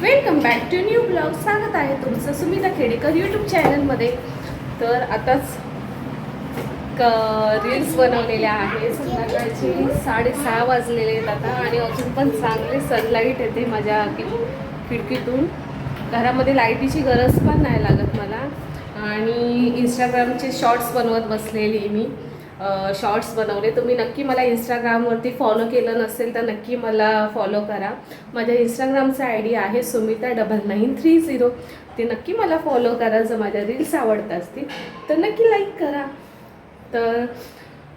Welcome back to new blog. स्वागत आहे तुमचं सुमिता खेडेकर यूट्यूब चॅनलमध्ये. तर आताच रील्स बनवलेल्या आहे. संध्याकाळची 6:30 वाजलेले आहेत आता आणि अजून पण चांगले सनलाईट येते माझ्या खिडकीतून. घरामध्ये लाईटीची गरज पण नाही लागत मला. आणि इंस्टाग्रामचे शॉर्ट्स बनवत बसलेली मी. शॉर्ट्स बनवले. तुम्ही नक्की मला इंस्टाग्रामवरती फॉलो केलं नसेल तर नक्की मला फॉलो करा. माझ्या इंस्टाग्रामचा ID आहे सुमिता9930. ते नक्की मला फॉलो करा. जर माझ्या रील्स आवडत असतील तर नक्की लाईक करा. तर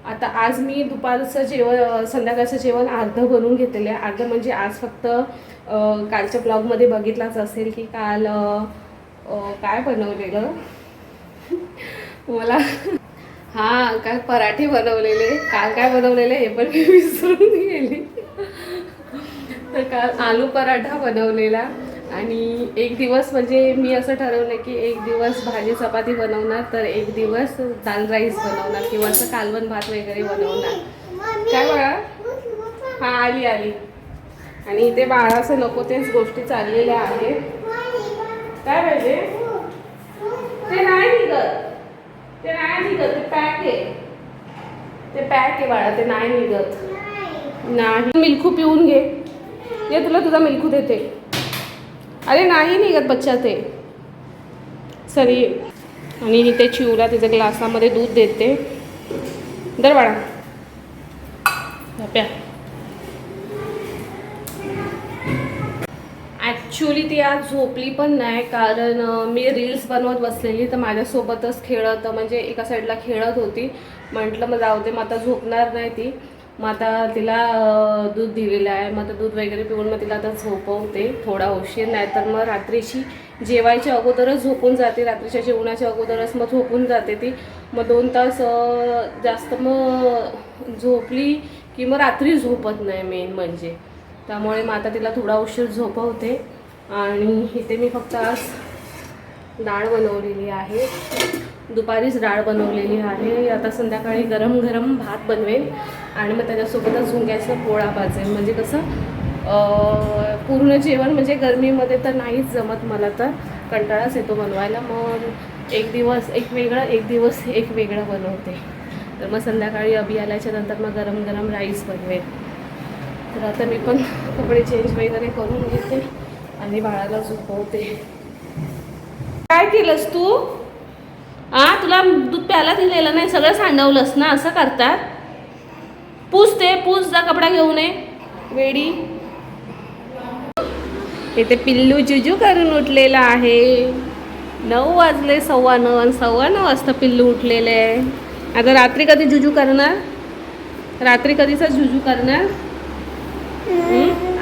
आता आज मी दुपारचं संध्याकाळचं जेवण अर्धं बनवून घेतलेलं आहे. अर्धं म्हणजे आज फक्त कालच्या ब्लॉगमध्ये बघितलाच असेल की काल काय बनवलेलं मला. हां, काल पराठे बनवलेले. काल काय बनवलेले हे पण मी विसरून गेले. तर काल आलू पराठा बनवलेला. आणि एक दिवस म्हणजे मी असं ठरवलं की एक दिवस भाजी चपाती बनवणार, तर एक दिवस दाल राईस बनवणार किंवा असं कालवण भात वगैरे बनवणार. काय बघा, हां आली. आणि इथे बाळाचं नको तेच गोष्टी चाललेल्या आहेत. काय पाहिजे ते नाही निघत. ते पॅक आहे बाळा. ते नाही निघत. नाही. मिल्कू पिऊन घे. ये तुला तुझा मिल्कू देते. अरे नाही निघत बच्चा ते. सरी. आणि इथे चिवला तिच्या ग्लासामध्ये दूध देते. दर बाळा प्या. ॲक्च्युली ती आज झोपली पण नाही, कारण मी रील्स बनवत बसलेली तर माझ्यासोबतच खेळत, म्हणजे एका साईडला खेळत होती. म्हटलं मग जाऊ दे, मग आता झोपणार नाही ती. मग आता तिला दूध दिलेलं आहे. मग आता दूध वगैरे पिऊन मग तिला आता झोपवते थोडा उशीर. नाही तर मग रात्रीची जेवायच्या अगोदरच झोपून जाते. रात्रीच्या जेवणाच्या अगोदरच मग झोपून जाते ती. मग 2 तास जास्त मग झोपली की मग रात्री झोपत नाही मेन म्हणजे. त्यामुळे मग आता तिला थोडा उशीर झोपवते. आणि इथे मी फक्त आज डाळ बनवलेली आहे. दुपारीच डाळ बनवलेली आहे. आता संध्याकाळी गरम गरम भात बनवेन आणि मग त्याच्यासोबतच झुंग्याचं पोळा भाजेन. म्हणजे कसं पूर्ण जेवण म्हणजे गरमीमध्ये तर नाहीच जमत मला, तर कंटाळाच येतो बनवायला. मग एक दिवस एक वेगळं, एक दिवस एक वेगळं बनवते. तर मग संध्याकाळी अभि आल्याच्या नंतर मग गरम गरम राईस बनवेन. तर आता मी पण कपडे चेंज वगैरे करून घेते आणि बाळाला झोपवते. काय केलंस तू? तुला दूध प्यायला दिलेलं नाही, सगळं सांडवलंस ना. असं करतात. पूस जा, कपडा घेऊन ये वेडी. इथे पिल्लू जुजू करून उठलेला आहे. 9 वाजले, 9:15 आणि 9:15 वाजता पिल्लू उठलेलं आहे. आता रात्री कधी जुजू करणार? रात्री कधीचा जुजू करणार?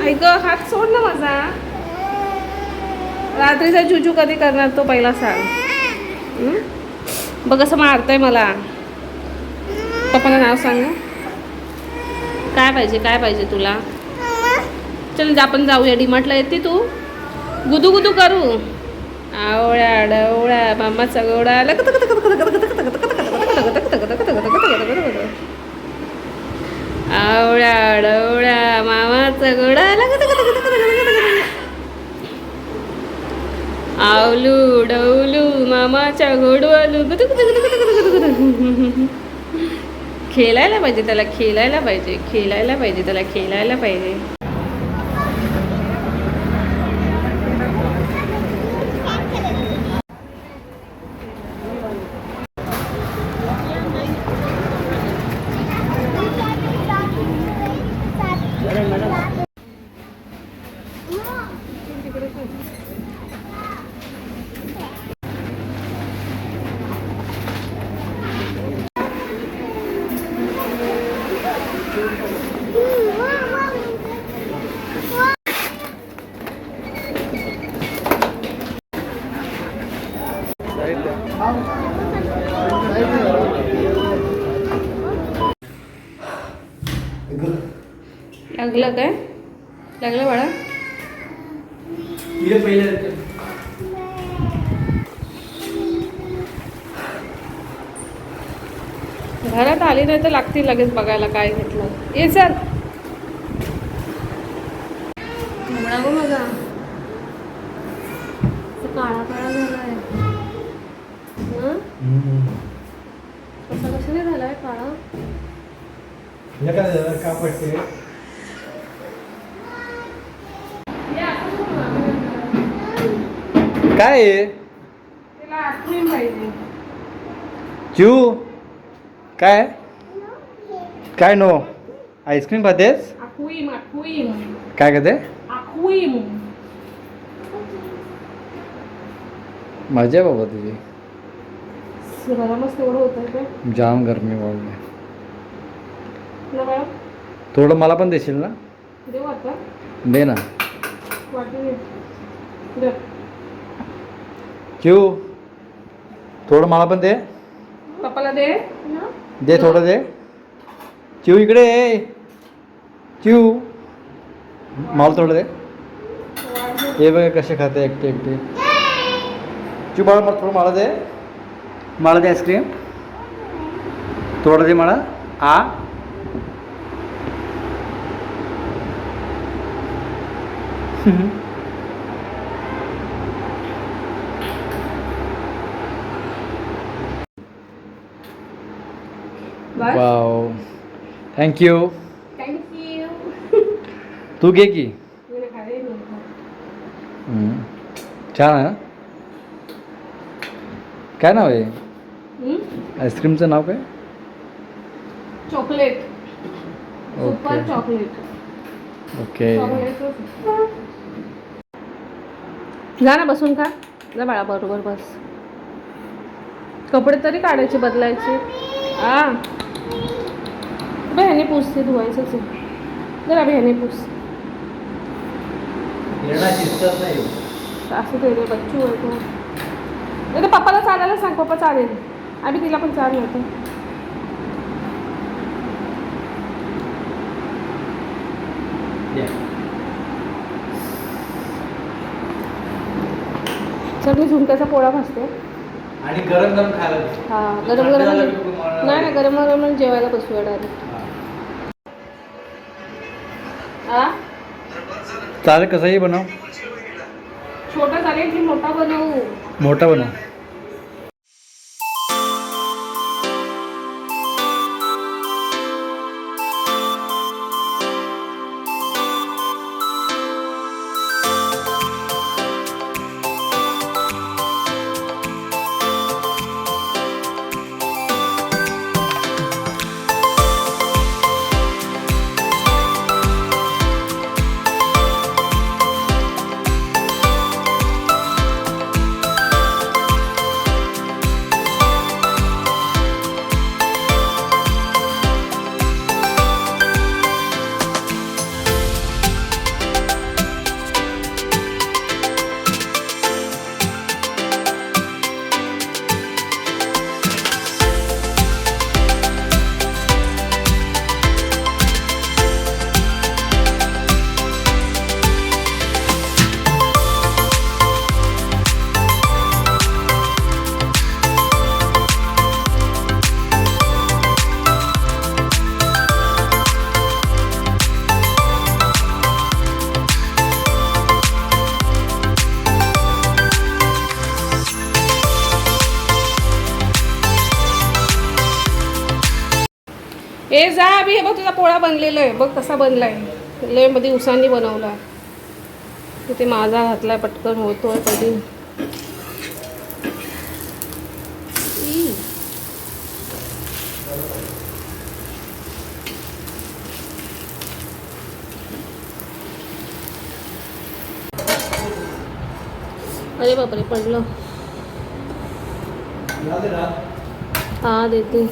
ऐक, हात सोड ना माझा. रात्रीचा जुजू कधी करणार तो पहिला सांग. बघ कसं मारतंय मला. पप्पाला नाव सांग. काय पाहिजे तुला? चल आपण जाऊया डीमार्टला. येते तू? गुदू गुदू करू. आवळ्या डवळ्या मामाचा गोडा. आवळ्या डवळ्या मामाचा गोडा. आवलू डवलू मामाच्या गोडवालू. खेळायला पाहिजे त्याला. लागलं काय? लागलं बाळा? घरात आली नाही तर लागतील लगेच बघायला काय घेतलं. ये चल. बघा काळा काळा झालाय. कसा कशाने झालाय काळा? का पडते काय आहे? त्याला आठवण पाहिजे. चिऊ काय काय नो आईस्क्रीम खातेस? आखुईम आखुईम काय खाते? आखुईम. मजा आहे बाबा तुझी. गरमच तेवढं होतं ते. जाम गरमी वाढली. ना बाळा थोडं मला पण देशील ना? देऊ आता दे ना वाटली दे. चिऊ थोडं मला पण दे. पप्पाला दे. दे थोडं दे. चिऊ इकडे ये. चिऊ मला थोडं दे. हे बघ कसे खाते एकटे एकटे. चिऊ बाळा मला थोडं मला दे. मला दे आईस्क्रीम थोडं दे मला. Wow thank you. थँक्यू. तू घे की. छान आहे ना? काय नाव आहे आईस्क्रीमचं नाव काय? Chocolate super okay chocolate. Okay. जा ना बसून खा. जा बाळा बरोबर बस. कपडे तरी काढायचे बदलायचे. ह्याने पुसते धुवायचंच आहे. जरा ह्याने पुस. असं ते रे बच्चू आहे तो. नाही तर पप्पाला चालायला सांग. पप्पा चालेल. आम्ही तिला पण चाल नव्हतं. चल मी झुणक्याचा पोळा भाजते. आणि गरम गरम खायला. हा गरम गरम. नाही ना गरम गरम जेवायला बसूया डायरेक्ट. चालेल कसंही बनव. छोटा चालेल की मोठा बनवू? मोठा बनव. ए जा अभि. हे बघ तुझा पोळा बनलेला आहे. बघ कसा बनलाय. लय मध्ये उसांनी बनवला. तिथे माझा घातलाय पटकन होतोय कधी. अरे बापरे पडलं. हा देते.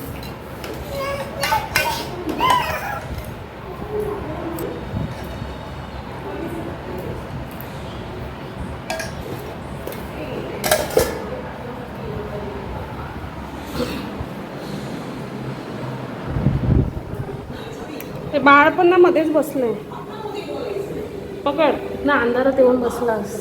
ते बाळ पण ना मध्येच बसलंय. पकड ना अंधारात येऊन बसलास.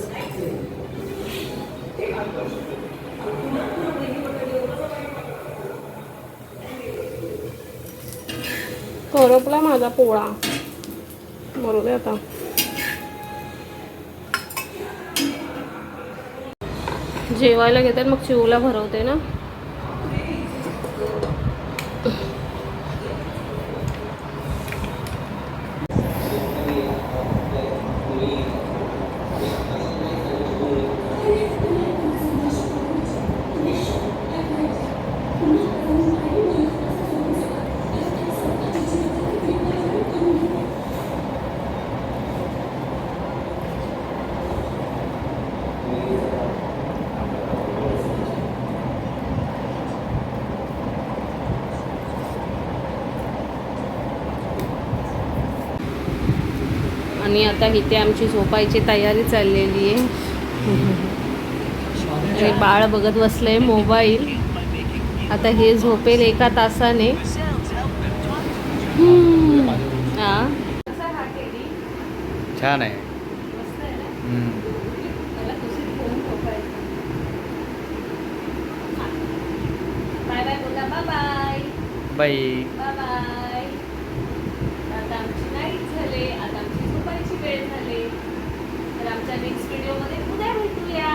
करपला माझा पोळा. मरू दे आता. जेवायला घेतात मग चिवला भरवते ना. आणि आता इथे आमची झोपायची तयारी चाललेली आहे. आणि बाळ बघत बसलंय मोबाईल. आता हे झोपेल 1 तासाने. हा छान आहे. बाय बाय बोला. Bye bye. Bye bye. आता आमची नाईट झाले. आता आमची झोपायची वेळ झाली. तर आमच्या नेक्स्ट व्हिडिओमध्ये उद्या भेटूया.